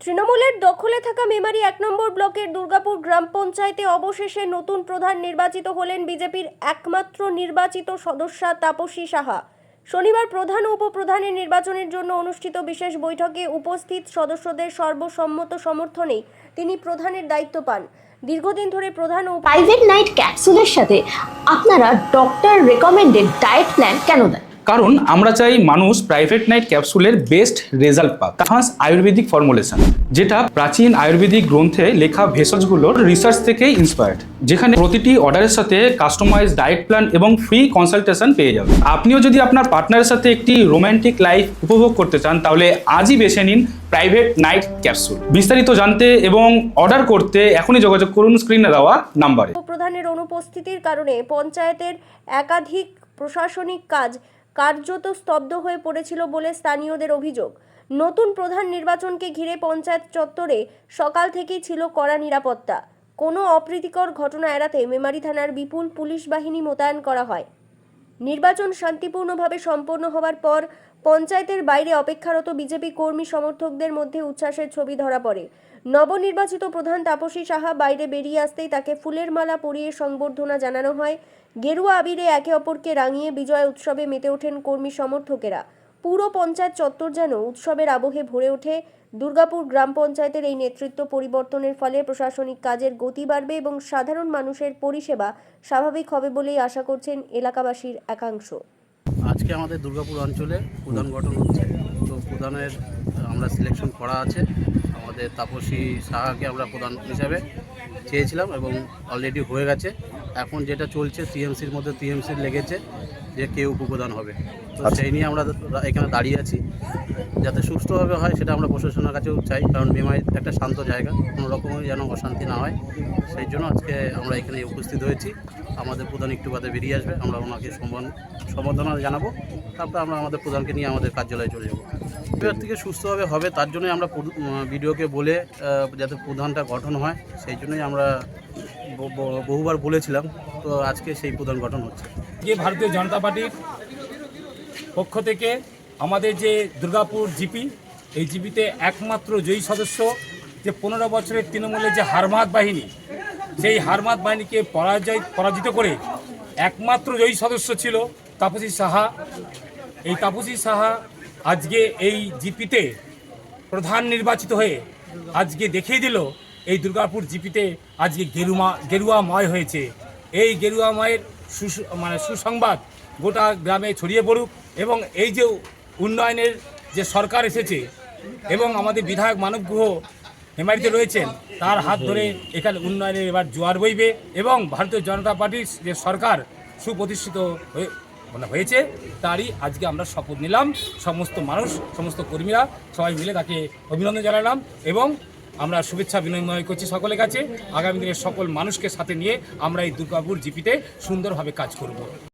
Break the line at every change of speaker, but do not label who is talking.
তৃণমূলের দখলে থাকা মেমারি ১ নম্বর ব্লকের দুর্গাপুর গ্রাম পঞ্চায়েতে অবশেষে নতুন প্রধান নির্বাচিত হলেন বিজেপির একমাত্র নির্বাচিত সদস্যা তাপসী সাহা। শনিবার প্রধান ও উপপ্রধানের নির্বাচনের জন্য অনুষ্ঠিত বিশেষ বৈঠকে উপস্থিত সদস্যদের সর্বসম্মত সমর্থনেই তিনি প্রধানের দায়িত্ব পান। দীর্ঘদিন ধরে প্রধান ও
প্রাইভেট নাইট ক্যাপসুলের সাথে আপনারা ডক্টর রেকমেন্ডেড ডায়েট প্ল্যান কেন দেন?
কারণ আমরা চাই মানুষ প্রাইভেট নাইট ক্যাপসুলের বেস্ট রেজাল্ট পাক। অ্যাডভান্স আয়ুর্বেদিক ফর্মুলেশন, যেটা প্রাচীন আয়ুর্বেদিক গ্রন্থে লেখা ভেষজগুলোর রিসার্চ থেকে ইন্সপায়ার্ড, যেখানে প্রতিটি অর্ডারের সাথে কাস্টমাইজ ডায়েট প্ল্যান এবং ফ্রি কনসালটেশন পেয়ে যাবেন। আপনিও যদি আপনার পার্টনারের সাথে একটি রোম্যান্টিক লাইফ উপভোগ করতে চান, তাহলে আজই বেছে নিন প্রাইভেট নাইট ক্যাপসুল। বিস্তারিত জানতে এবং অর্ডার করতে এখনই যোগাযোগ করুন স্ক্রিনে দেওয়া নাম্বারে।
উপপ্রধানের অনুপস্থিতির কারণে পঞ্চায়েতের একাধিক প্রশাসনিক কাজ কার্যত স্তব্ধ হয়ে পড়েছিল বলে স্থানীয়দের অভিযোগ। নতুন প্রধান নির্বাচনকে ঘিরে পঞ্চায়েত চত্বরে সকাল থেকেই ছিল কড়া নিরাপত্তা। কোনো অপ্রীতিকর ঘটনা এড়াতে মেমারি থানার বিপুল পুলিশ বাহিনী মোতায়েন করা হয়। নির্বাচন শান্তিপূর্ণভাবে সম্পন্ন হওয়ার পর পঞ্চায়েতের বাইরে অপেক্ষারত বিজেপি কর্মী সমর্থকদের মধ্যে উচ্ছ্বাসের ছবি ধরা পড়ে। নবনির্বাচিত প্রধান তাপসী সাহা বাইরে বেরিয়ে আসতেই তাকে ফুলের মালা পরিয়ে সংবর্ধনা জানানো হয়। গেরুয়া আবিরে একে অপরকে রাঙিয়ে বিজয় উৎসবে মেতে ওঠেন কর্মী সমর্থকেরা। পুরো পঞ্চায়েত চত্বর যেন উৎসবের আবহে ভরে ওঠে। দুর্গাপুর গ্রাম পঞ্চায়েতের এই নেতৃত্ব পরিবর্তনের ফলে প্রশাসনিক কাজের গতি বাড়বে এবং সাধারণ মানুষের পরিষেবা স্বাভাবিক হবে বলেই আশা করছেন এলাকাবাসীর একাংশ।
আজকে আমাদের দুর্গাপুর অঞ্চলে প্রধান গঠন হচ্ছে, তো প্রধানের আমরা সিলেকশন করা আছে। আমাদের তাপসী সাহাকে আমরা প্রধান হিসাবে চেয়েছিলাম এবং অলরেডি হয়ে গেছে। এখন যেটা চলছে টিএমসির মধ্যে টিএমসির লেগেছে যে কে উপপ্রধান হবে, তো সেই নিয়ে আমরা এখানে দাঁড়িয়ে আছি। যাতে সুষ্ঠুভাবে হয় সেটা আমরা প্রশাসনের কাছেও চাই, কারণ মেমারি একটা শান্ত জায়গা, কোনো রকমের যেন অশান্তি না হয়, সেই জন্য আজকে আমরা এখানে উপস্থিত হয়েছি। আমাদের প্রধান একটু বাদে বেরিয়ে আসবে, আমরা ওনাকে সম্বর্ধনা জানাবো, তারপর আমরা আমাদের প্রধানকে নিয়ে আমাদের কার্যালয়ে চলে যাবো। এবার থেকে সুস্থভাবে হবে তার জন্যই আমরা বিডিওকে বলে যাতে প্রধানটা গঠন হয়, সেই জন্যই আমরা বহুবার বলেছিলাম। তো আজকে সেই প্রধান গঠন হচ্ছে।
যে ভারতীয় জনতা পার্টির পক্ষ থেকে আমাদের যে দুর্গাপুর জিপি, এই জিপিতে একমাত্র জয়ী সদস্য, যে 15 বছরের তৃণমূলের যে হারমাত বাহিনী, সেই হারমাত বাহিনীকে পরাজিত করে একমাত্র জয়ী সদস্য ছিল তাপসী সাহা। এই তাপসী সাহা আজকে এই জিপিতে প্রধান নির্বাচিত হয়ে আজকে দেখিয়ে দিল এই দুর্গাপুর জিপিতে আজকে গেরুয়াময় হয়েছে। এই গেরুয়াময়ের সুসংবাদ গোটা গ্রামে ছড়িয়ে পড়ুক এবং এই যে উন্নয়নের যে সরকার এসেছে এবং আমাদের বিধায়ক মানব গুহ মেমারিতে রয়েছেন, তার হাত ধরে এখানে উন্নয়নের এবার জোয়ার বইবে এবং ভারতীয় জনতা পার্টির যে সরকার সুপ্রতিষ্ঠিত হয়েছে তারই আজকে আমরা শপথ নিলাম। সমস্ত মানুষ, সমস্ত কর্মীরা সবাই মিলে তাকে অভিনন্দন জানালাম এবং আমরা শুভেচ্ছা বিনিময় করছি সকলের কাছে। আগামী দিনে সকল মানুষকে সাথে নিয়ে আমরা এই দুর্গাপুর জিপিতে সুন্দরভাবে কাজ করব।